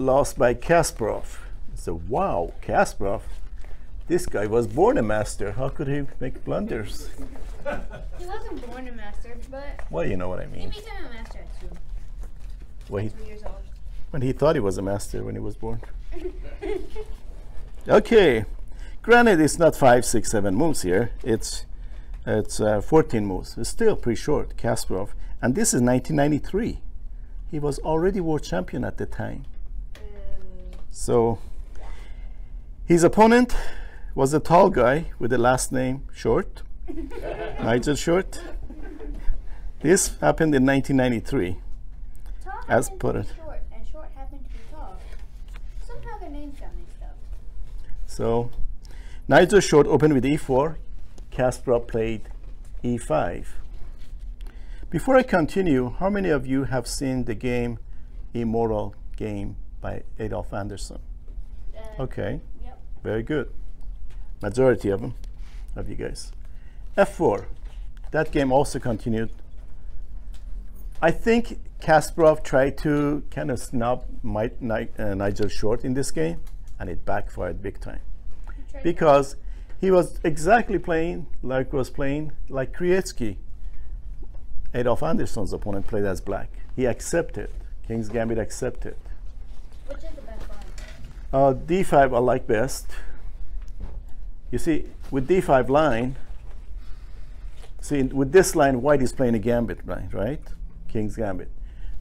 lost by Kasparov. So wow, Kasparov, this guy was born a master. How could he make blunders? He wasn't born a master, but Well, you know what I he mean. became a master at 2. Well, 2 years old. when he thought he was a master when he was born. Okay, granted it's not 5, 6, 7 moves here. It's 14 moves. It's still pretty short, Kasparov. And this is 1993. He was already world champion at the time. So his opponent was a tall guy with the last name Short, Nigel Short. This happened in 1993. Tall As happened put to it. be short, and short happened to be tall. Somehow their names got mixed up. So Nigel Short opened with e4. Kasparov played e5. Before I continue, how many of you have seen the game Immortal Game by Adolf Anderson? Okay, Yep. very good. Majority of them, of you guys. f4. That game also continued. I think Kasparov tried to kind of snub Nigel Short in this game, and it backfired big time. Because he was exactly playing like Krietzky. Adolf Anderson's opponent played as black. He accepted. King's Gambit accepted. Which is the best line? D5 I like best. You see, with D5 line, with this line, white is playing a gambit line, right? King's Gambit.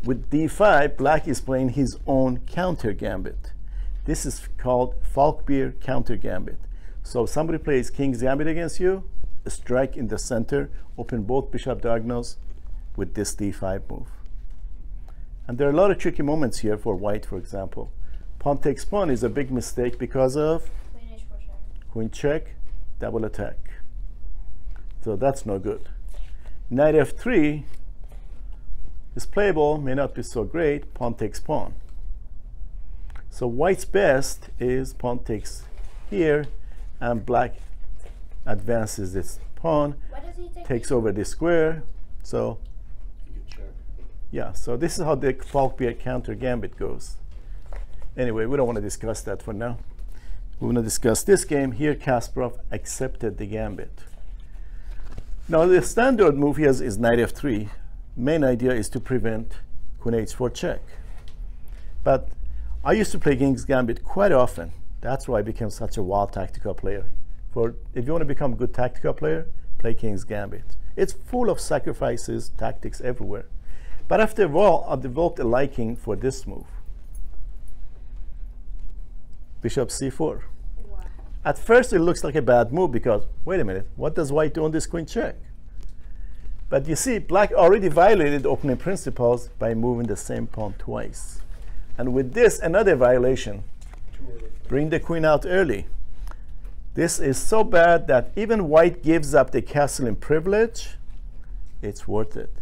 With D5, black is playing his own counter gambit. This is called Falkbeer counter gambit. So if somebody plays King's Gambit against you, a strike in the center, open both bishop diagonals with this D5 move. And there are a lot of tricky moments here for white, for example. Pawn takes pawn is a big mistake because of Queen h4 check. queen check, double attack. So that's no good. Knight f3 is playable, may not be so great. Pawn takes pawn. So white's best is pawn takes here, and black advances this pawn, Why does he take takes over the square. So yeah, so this is how the Falkbeer counter gambit goes. Anyway, we don't want to discuss that for now. We want to discuss this game. Here Kasparov accepted the gambit. Now the standard move here is knight f3. Main idea is to prevent queen h4 check. But I used to play King's Gambit quite often. That's why I became such a wild tactical player. If you want to become a good tactical player, play King's Gambit. It's full of sacrifices, tactics everywhere. But after a while, I developed a liking for this move. Bishop c4. Wow. At first, it looks like a bad move because, wait a minute, what does white do on this queen check? But you see, black already violated opening principles by moving the same pawn twice. And with this, another violation. Bring the queen out early. This is so bad that even white gives up the castle in privilege. It's worth it.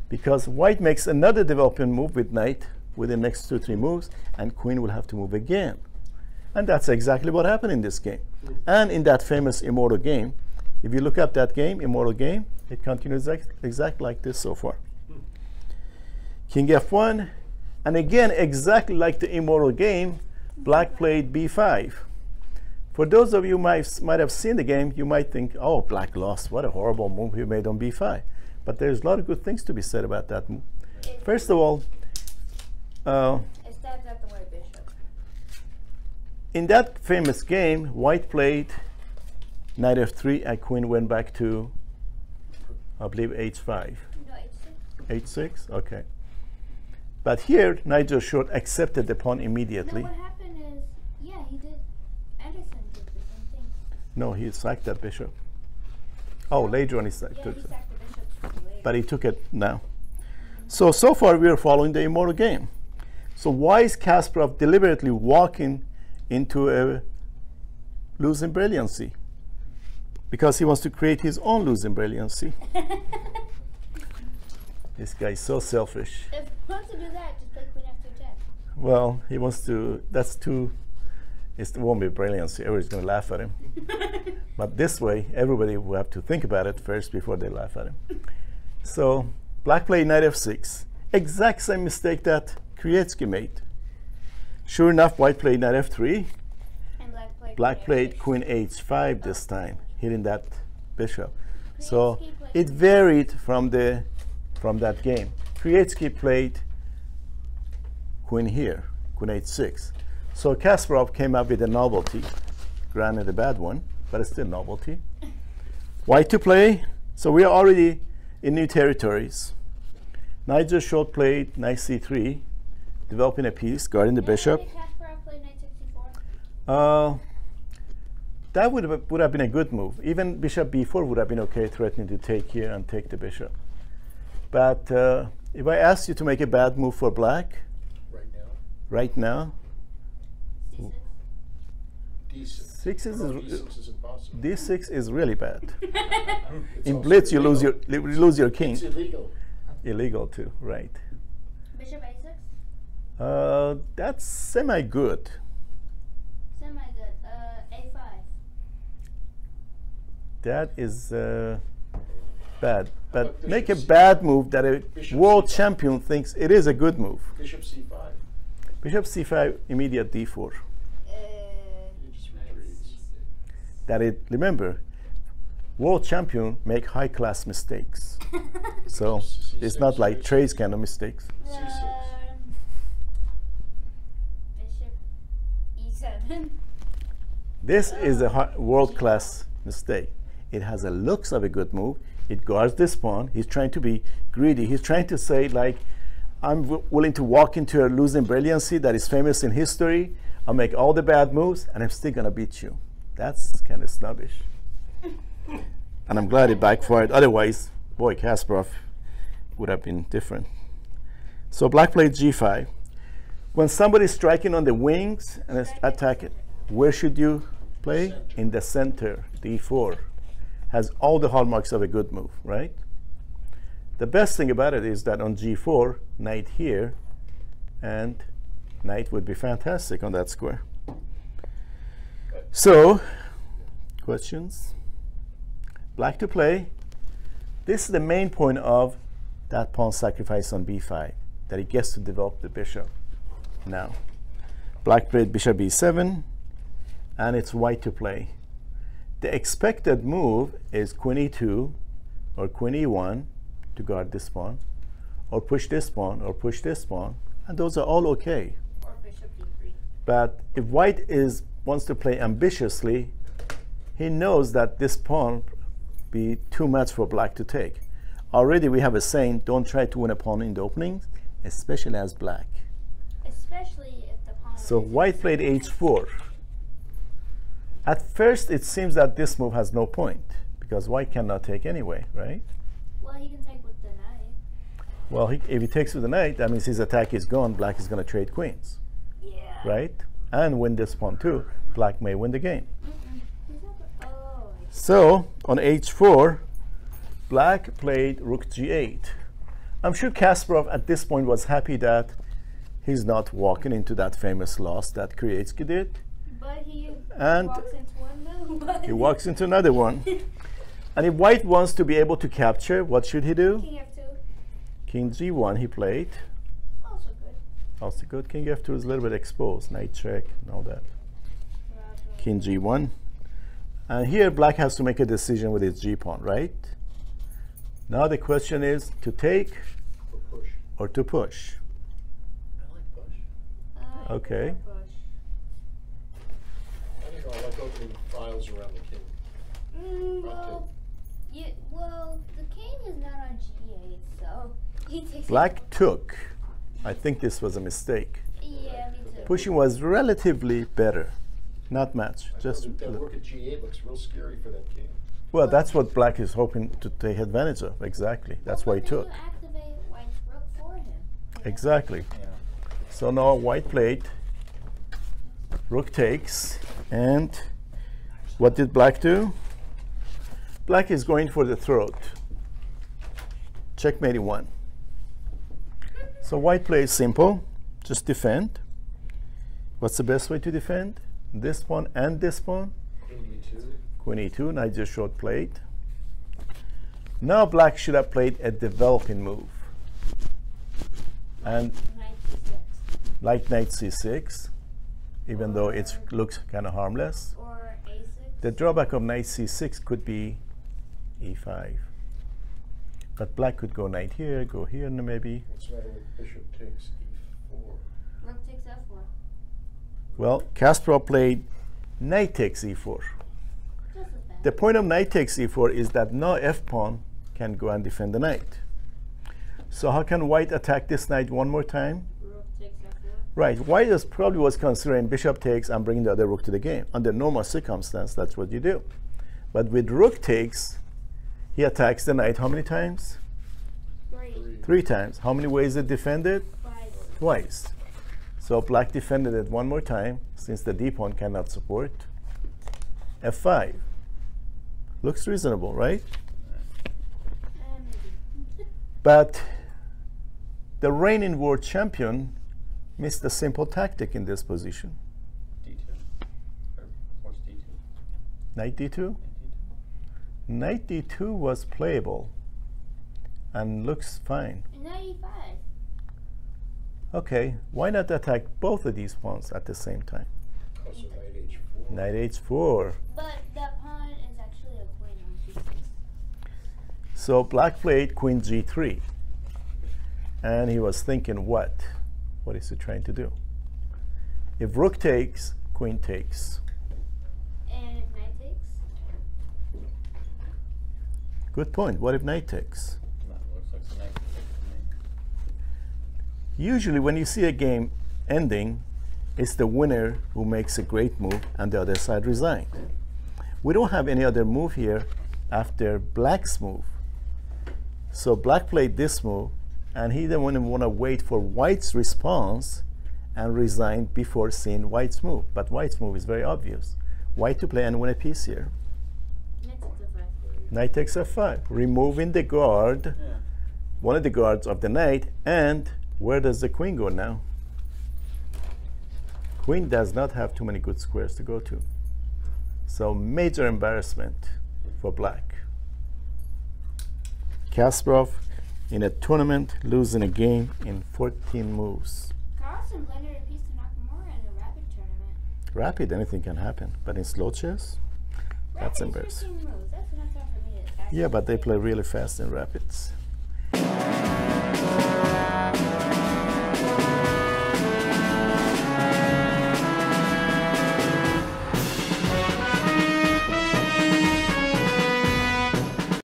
Because white makes another development move with knight with the next 2, 3 moves, and queen will have to move again. And that's exactly what happened in this game. And in that famous Immortal Game, if you look up that game, Immortal Game, it continues exactly like this so far. King f1, and again, exactly like the Immortal Game, black played b5. For those of you who might have seen the game, you might think, oh, black lost. What a horrible move he made on b5. But there's a lot of good things to be said about that move. First of all, It stabs out the white bishop. in that famous game, white played knight f3 and queen went back to, I believe, h5. No, h6. h6? Okay. But here, Nigel Short accepted the pawn No, immediately. what happened is, yeah, he did. Anderson did the same thing. No, he sacked that bishop. Oh, later on he sacked Yeah, it. he sacked the bishop later. But he took it now. So far we are following the Immortal Game. So why is Kasparov deliberately walking into a losing brilliancy? Because he wants to create his own losing brilliancy. This guy is so selfish. If he wants to do that, just play queen f2 check. Well, he wants to, it won't be brilliancy. Everybody's going to laugh at him. But this way, everybody will have to think about it first before they laugh at him. So black played knight f6. Exact same mistake that Krietzky made. Sure enough, white played knight f3. And Black played queen h5 this time, hitting that bishop. So it varied from that game. Krejcki played queen here, queen h6. So Kasparov came up with a novelty, granted a bad one, but it's still novelty. White to play. So we are already in new territories. Knight just short played knight c3, developing a piece, guarding the bishop. Kasparov played knight 64. That would have been a good move. Even bishop b4 would have been okay, threatening to take here and take the bishop. But if I ask you to make a bad move for black, right now, D6. D6 is impossible. d6 is really bad. In blitz, you lose your king. It's illegal. Illegal too, right? Bishop a6. That's semi-good. Semi-good. A5. That is bad. But Bishop make a C5? bad move that a Bishop world C5? champion thinks it is a good move. Bishop c5. Bishop c5, immediate d4. You just retreats. That it, remember, world champion make high-class mistakes. So it's not like Trey's kind of mistakes. Bishop e7. This is a world-class mistake. It has a looks of a good move. It guards this pawn. He's trying to be greedy. He's trying to say, like, I'm willing to walk into a losing brilliancy that is famous in history. I'll make all the bad moves, and I'm still going to beat you. That's kind of snobbish. And I'm glad it backfired. Otherwise, boy, Kasparov would have been different. So black played g5. When somebody's striking on the wings and attacking, where should you play? In the center, d4. Has all the hallmarks of a good move, right? The best thing about it is that on g4, knight here, and knight would be fantastic on that square. So, questions? Black to play. This is the main point of that pawn sacrifice on b5, that he gets to develop the bishop. Now, black played bishop b7, and it's white to play. The expected move is queen e2 or queen e1 to guard this pawn, or push this pawn, or push this pawn, and those are all okay. Or bishop d3. But if white wants to play ambitiously, he knows that this pawn be too much for black to take. Already we have a saying, don't try to win a pawn in the opening, especially as black. Especially if the pawn. So white played h4. At first it seems that this move has no point, because white cannot take anyway, right? Well, he can take with the knight. Well, if he takes with the knight, that means his attack is gone. Black is going to trade queens, Yeah. right? And win this pawn too. Black may win the game. He's not oh. So on h4, black played rook g8. I'm sure Kasparov at this point was happy that he's not walking into that famous loss that Krejcki did. But he And walks into one move. he walks into another one. And if white wants to be able to capture, what should he do? King f2. King g1 he played. Also good. Also good. King f2 is a little bit exposed. Knight check and all that. Right. King g1. And here black has to make a decision with his g pawn, right? Now the question is to take Or push. or to push. I like push. Okay. I think I like opening files around the king. Well, the king is not on g8, so he takes. Black took. I think this was a mistake. Yeah, me too. Pushing was relatively better. Not much. Just That rook at g8 looks real scary for that king. well, that's what black is hoping to take advantage of. Exactly. That's why he But then took. you activate white's rook for him. Exactly. So now white played. Rook takes. And what did black do? Black is going for the throat. Checkmate one. So white plays simple. Just defend. What's the best way to defend? This pawn and this pawn. Queen e2. Queen e2, knight just short played. Now black should have played a developing move. And Knight c6. like knight c6. even though it looks kind of harmless. Or A6. The drawback of knight c6 could be e5. But black could go knight here, go here maybe. What's the matter with bishop takes e4? Rook takes F4. Well, Kasparov played knight takes e4. Just as bad. The point of knight takes e4 is that no f-pawn can go and defend the knight. So how can white attack this knight one more time? Rook takes F4. Right, white probably was considering bishop takes and bringing the other rook to the game. Under normal circumstance, that's what you do. But with rook takes, he attacks the knight how many times? 3. 3 times. How many ways it defended? 5. Twice. So black defended it one more time, since the d-pawn cannot support. f5. Looks reasonable, right? Maybe. But the reigning world champion missed a simple tactic in this position. D2. Or what's D2? Knight d2? D2. Knight d2 was playable and looks fine. And now E5. Okay, why not attack both of these pawns at the same time? Also knight h4. Knight h4. But that pawn is actually a queen on G6. So black played queen g3. And he was thinking what? What is he trying to do? If rook takes, queen takes. And if knight takes? Good point. What if knight takes? That looks like the knight takes to me. Usually when you see a game ending, it's the winner who makes a great move and the other side resigned. We don't have any other move here after black's move. So black played this move, and he didn't want to wait for white's response and resigned before seeing white's move. But white's move is very obvious. White to play and win a piece here. Knight takes F5. Knight takes f5, removing the guard, Yeah. one of the guards of the knight, and where does the queen go now? Queen does not have too many good squares to go to. So major embarrassment for black. Kasparov in a tournament losing a game in 14 moves. Carlsen blended a piece to Nakamura in a rapid tournament. Rapid, anything can happen, but in slow chess, that's Rapid is embarrassing. 15 moves. That's enough time for me to actually Yeah, but they play. play really fast in rapids.